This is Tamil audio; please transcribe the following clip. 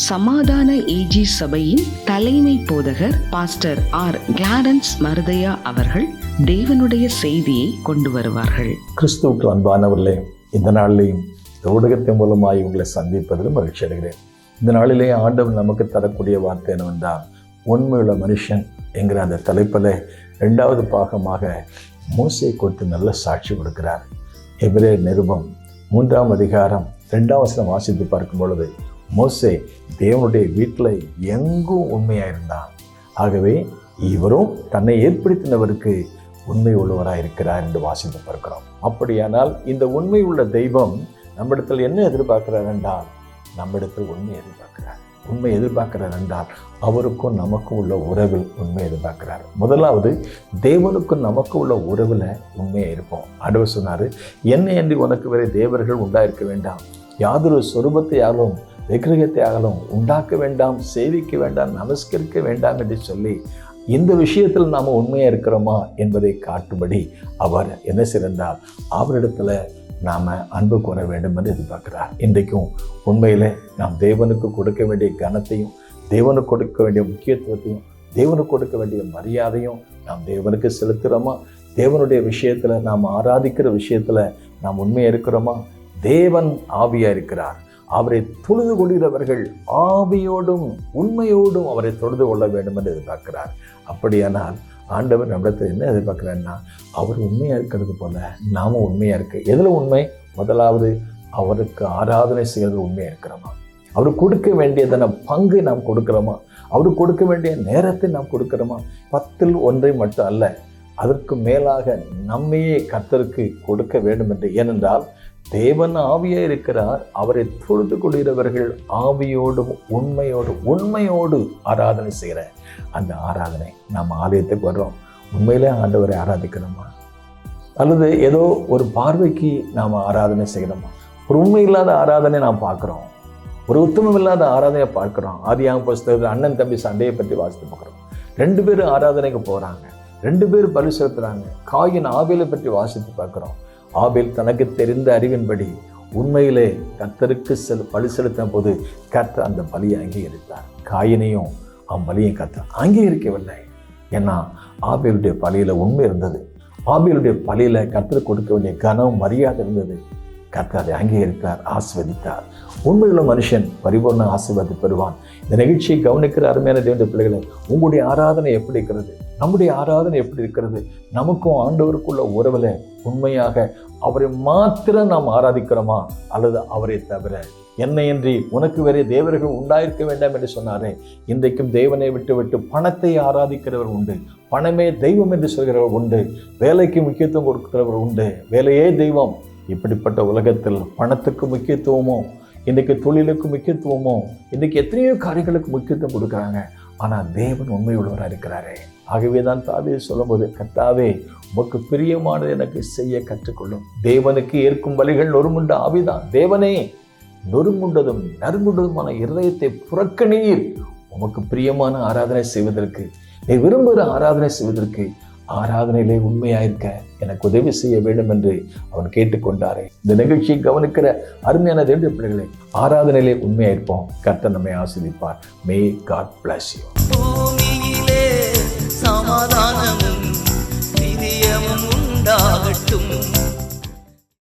சமாதான ஏஜி சபையின் தலைமை போதகர் பாஸ்டர் ஆர் கிளாரன்ஸ் மருதையா அவர்கள் தேவனுடைய செய்தியை கொண்டு வருவார்கள். கிறிஸ்துவுக்கு அன்பானவர்களே, இந்த நாளிலேயும் இந்த ஊடகத்தின் மூலமாய் உங்களை சந்திப்பதிலும் மகிழ்ச்சி அடைகிறேன். இந்த நாளிலேயே ஆண்டவர் நமக்கு தரக்கூடிய வார்த்தை என்னவென்றால், உண்மையுள்ள மனுஷன் என்கிற அந்த தலைப்பில் 2வது பாகமாக மோசே குறித்து நல்ல சாட்சி கொடுக்கிறார். எபிரேயர் நிருபம் 3ஆம் அதிகாரம் 2ஆம் வசனம் வாசித்து பார்க்கும் பொழுது, மோசே தேவனுடைய வீட்டில் எங்கும் உண்மையாக இருந்தான். ஆகவே இவரும் தன்னை ஏற்படுத்தினவருக்கு உண்மை உள்ளவராக இருக்கிறார் என்று வாசித்து பார்க்கிறோம். அப்படியானால் இந்த உண்மை உள்ள தெய்வம் நம்மிடத்தில் என்ன எதிர்பார்க்கிறார் என்றால், நம்மிடத்தில் உண்மை எதிர்பார்க்கிறார். உண்மை எதிர்பார்க்கிறார் என்றால் அவருக்கும் நமக்கும் உள்ள உறவில் உண்மை எதிர்பார்க்கிறார். முதலாவது, தேவனுக்கும் நமக்கு உள்ள உறவில் உண்மையாக இருப்போம். ஆண்டவர் சொன்னார், என்னை அன்றி உனக்கு வேறு தேவர்கள் உண்டாயிருக்க வேண்டாம், யாதொரு சொரூபத்தையாலும் விக்கிரகத்தையாலும் உண்டாக்க வேண்டாம், சேவிக்க வேண்டாம், நமஸ்கரிக்க வேண்டாம் என்று சொல்லி இந்த விஷயத்தில் நாம் உண்மையாக இருக்கிறோமா என்பதை காட்டும்படி அவர் என்ன செய்தார், அவரிடத்தில் நாம் அன்பு கூற வேண்டும் என்று எதிர்பார்க்கிறார். இன்றைக்கும் உண்மையில் நாம் தேவனுக்கு கொடுக்க வேண்டிய கனத்தையும், தேவனுக்கு கொடுக்க வேண்டிய முக்கியத்துவத்தையும், தேவனுக்கு கொடுக்க வேண்டிய மரியாதையும் நாம் தேவனுக்கு செலுத்துகிறோமா? தேவனுடைய விஷயத்தில், நாம் ஆராதிக்கிற விஷயத்தில் நாம் உண்மையாக இருக்கிறோமா? தேவன் ஆவியாக இருக்கிறார். அவரை தொழுது கொள்கிறவர்கள் ஆவியோடும் உண்மையோடும் அவரை தொழுது கொள்ள வேண்டும் என்று எதிர்பார்க்கிறார். அப்படியானால் ஆண்டவர் நம்மிடத்தில் என்ன எதிர்பார்க்கிறார்னா, அவர் உண்மையாக இருக்கிறது போல நாமும் உண்மையாக இருக்கு. எதில் உண்மை? முதலாவது, அவருக்கு ஆராதனை செய்கிறது உண்மையாக இருக்கிறோமா? அவருக்கு கொடுக்க வேண்டியதான பங்கு நாம் கொடுக்கிறோமா? அவருக்கு கொடுக்க வேண்டிய நேரத்தை நாம் கொடுக்கிறோமா? 10ல் 1 மட்டும் அல்ல, அதற்கு மேலாக நம்மையே கர்த்தருக்கு கொடுக்க வேண்டும் என்று. ஏனென்றால் தேவன் ஆவியாக இருக்கிறார். அவரை தொழுது கொள்கிறவர்கள் ஆவியோடும் உண்மையோடு ஆராதனை செய்கிற அந்த ஆராதனை. நாம் ஆலயத்துக்கு வர்றோம், உண்மையிலே ஆண்டவரை ஆராதிக்கிறோமா? அல்லது ஏதோ ஒரு பார்வைக்கு நாம் ஆராதனை செய்கிறோமா? ஒரு உண்மை இல்லாத ஆராதனை நாம் பார்க்குறோம், ஒரு உத்தமம் இல்லாத ஆராதனையை பார்க்குறோம். ஆதியாகம புஸ்தகத்தில் அண்ணன் தம்பி சண்டையை பற்றி வாசித்து பார்க்குறோம். 2 பேரும் ஆராதனைக்கு போகிறாங்க, 2 பேரும் பலி செலுத்துகிறாங்க. காயின் ஆபேலை பற்றி வாசித்து பார்க்குறோம். ஆபேல் தனக்கு தெரிந்த அறிவின்படி உண்மையிலே கர்த்தருக்கு பலி செலுத்தின போது கர்த்தர் அந்த பலியை அங்கீகரித்தார். காயினையும் அவன் பலியை கர்த்தர் அங்கீகரிக்கவில்லை. ஏன்னா ஆபேலுடைய பலியில் உண்மை இருந்தது. ஆபேலுடைய பலியில் கர்த்தருக்கு கொடுக்க வேண்டிய கனம் மரியாதை இருந்தது. கர்த்தர் அதை அங்கீகரித்தார், ஆசீர்வதித்தார். உண்மையுள்ள மனுஷன் பரிபூர்ண ஆசீர்வாதத்தை பெறுவான். இந்த நிகழ்ச்சியை கவனிக்கிற அருமையான தேவனுடைய பிள்ளைகளை, உங்களுடைய ஆராதனை எப்படி இருக்கிறது? நம்முடைய ஆராதனை எப்படி இருக்கிறது? நமக்கும் ஆண்டவருக்குள்ள உறவில் உண்மையாக அவரை மாத்திரம் நாம் ஆராதிக்கிறோமா? அல்லது அவரை தவிர என்னையன்றி உனக்கு வேறே தேவர்கள் உண்டாயிருக்க வேண்டாம் என்று சொன்னாரே, இன்றைக்கும் தேவனை விட்டு பணத்தை ஆராதிக்கிறவர் உண்டு, பணமே தெய்வம் என்று சொல்கிறவர் உண்டு, வேலைக்கு முக்கியத்துவம் கொடுக்கிறவர் உண்டு, வேலையே தெய்வம். இப்படிப்பட்ட உலகத்தில் பணத்துக்கு முக்கியத்துவமோ, இன்றைக்கு தொழிலுக்கு முக்கியத்துவமோ, இன்றைக்கு எத்தனையோ காரியங்களுக்கு முக்கியத்துவம் கொடுக்குறாங்க. ஆனால் தேவன் உண்மை உள்ளவராக இருக்கிறாரே. ஆகவே தான் தாவீது சொல்லும்போது, கர்த்தாவே உமக்கு பிரியமானது எனக்கு செய்ய கற்றுக்கொள்ளும். தேவனுக்கு ஏற்கும் பலிகள் நொறுமுண்ட ஆவிதான். தேவனே, நொறுமுண்டதும் நறுமுண்டதுமான இருதயத்தை புறக்கணீர். உமக்கு பிரியமான ஆராதனை செய்வதற்கு, நீ விரும்புகிற ஆராதனை செய்வதற்கு ஆராதனையிலே உண்மையாயிருக்க எனக்கு உதவி செய்ய வேண்டும் என்று அவன் கேட்டுக்கொண்டாரே. இந்த நிகழ்ச்சியை கவனிக்கிற அருமையான தேவனுடைய பிள்ளைகளை, ஆராதனையிலே உண்மையாயிருப்போம். கர்த்தர் நம்மை ஆசீர்வதிப்பார். May God bless you. பூமியிலே சமாதானமும் பிரியமும் உண்டாகட்டும்.